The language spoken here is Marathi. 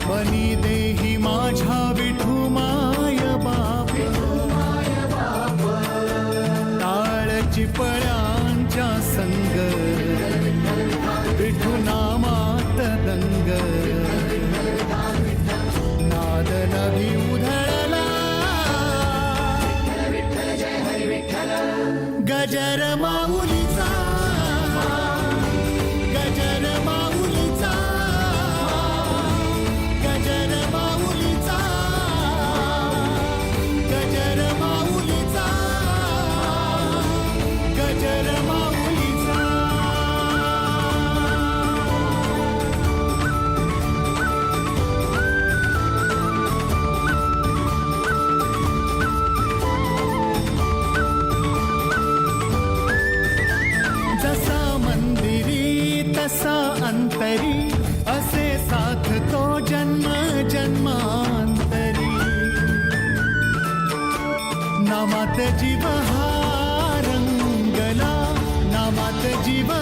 बनी देही माझ्या विठू माय बाप टाळची पळ्यांच्या संग विठू नामात दंग नाद नभी उधळला गजर माऊलीचा गजर माऊलीचा गजर माऊलीचा गजर माऊलीचा गजर माऊलीचा जसा मंदिरी तसा अंतरी असे साथ तो जन्म जन्मांतरी नामात जीव हा रंगला नामात जीव